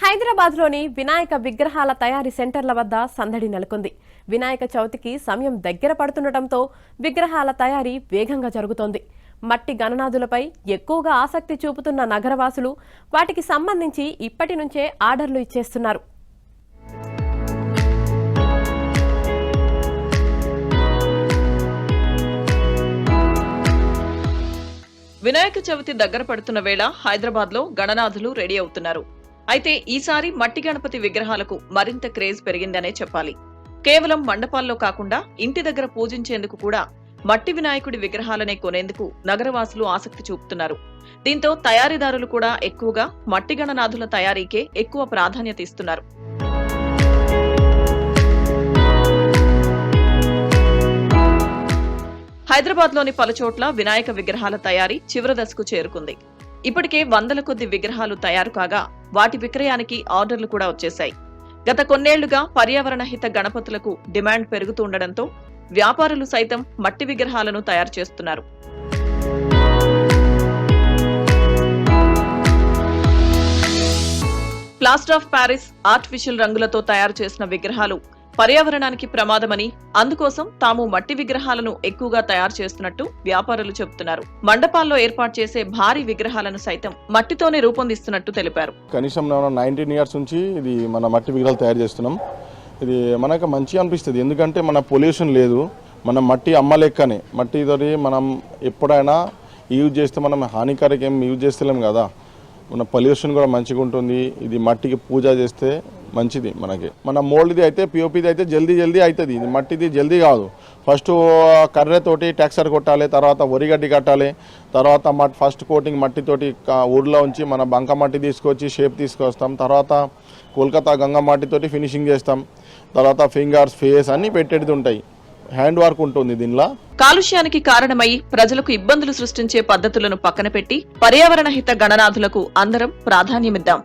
హైదరాబాద్లోని వినాయక విగ్రహాల తయారీ సెంటర్ల వద్ద సందడి నెలకొంది. వినాయక చవితికి సమయం దగ్గర పడుతుండటంతో విగ్రహాల తయారీ వేగంగా జరుగుతోంది. మట్టి గణనాథులపై ఎక్కువగా ఆసక్తి చూపుతున్న నగరవాసులు వాటికి సంబంధించి ఇప్పటి నుంచే ఆర్డర్లు ఇచ్చేస్తున్నారు. వినాయక చవితి దగ్గర పడుతున్న వేళ హైదరాబాద్లో గణనాథులు రెడీ అవుతున్నారు. అయితే ఈసారి మట్టి గణపతి విగ్రహాలకు మరింత క్రేజ్ పెరిగిందనే చెప్పాలి. కేవలం మండపాల్లో కాకుండా ఇంటి దగ్గర పూజించేందుకు కూడా మట్టి వినాయకుడి విగ్రహాలనే కొనేందుకు నగరవాసులు ఆసక్తి చూపుతున్నారు. దీంతో తయారీదారులు కూడా ఎక్కువగా మట్టి గణనాథుల తయారీకే ఎక్కువ ప్రాధాన్యత ఇస్తున్నారు. హైదరాబాద్లోని పలుచోట్ల వినాయక విగ్రహాల తయారీ చివరి దశకు చేరుకుంది. ఇప్పటికే వందల కొద్ది విగ్రహాలు తయారు కాగా వాటి విక్రయానికి ఆర్డర్లు కూడా వచ్చేశాయి. గత కొన్నేళ్లుగా పర్యావరణ హిత గణపతులకు డిమాండ్ పెరుగుతుండటంతో వ్యాపారులు సైతం మట్టి విగ్రహాలను తయారు చేస్తున్నారు. ప్లాస్టర్ ఆఫ్ ప్యారిస్, ఆర్టిఫిషియల్ రంగులతో తయారు చేసిన విగ్రహాలు పర్యావరణానికి ప్రమాదమని, అందుకోసం తాము మట్టి విగ్రహాలను ఎక్కువగా తయారు చేస్తున్నట్టు వ్యాపారులు చెబుతున్నారు. మండపాల్లో ఏర్పాటు చేసే భారీ విగ్రహాలను సైతం మట్టితోనే రూపొందిస్తున్నట్టు తెలిపారు. కనీసం 19 ఇయర్స్ నుంచి ఇది మన మట్టి విగ్రహాలు తయారు చేస్తున్నాం. ఇది మనకు మంచిగా అనిపిస్తుంది, ఎందుకంటే మన పొల్యూషన్ లేదు. మనం మట్టి అమ్మలేకనే మట్టితోటి మనం ఎప్పుడైనా యూజ్ చేస్తే మనం హానికారక ఏం యూజ్ చేస్తలేం కదా. మన పొల్యూషన్ కూడా మంచిగా ఉంటుంది. ఇది మట్టికి పూజ చేస్తే మంచిది. మన మోల్డ్ది అయితే పిఓపిది అయితే జల్దీ అవుతుంది. ఇది మట్టిది జల్దీ కాదు. ఫస్ట్ కర్రతోటి టెక్స్చర్ కొట్టాలి, తర్వాత వరిగడ్డి కట్టాలి, తర్వాత ఫస్ట్ కోటింగ్ మట్టితోటి ఊర్లో ఉంచి మన బంక మట్టి తీసుకొచ్చి షేప్ తీసుకొస్తాం. తర్వాత కోల్కతా గంగా మట్టితోటి ఫినిషింగ్ చేస్తాం. తర్వాత ఫింగర్స్, ఫేస్ అన్నీ పెట్టేది ఉంటాయి. హ్యాండ్ వర్క్ ఉంటుంది దీనిలో. కాలుష్యానికి కారణమై ప్రజలకు ఇబ్బందులు సృష్టించే పద్ధతులను పక్కన పెట్టి పర్యావరణ హిత గణనాథులకు అందరం ప్రాధాన్యమిద్దాం.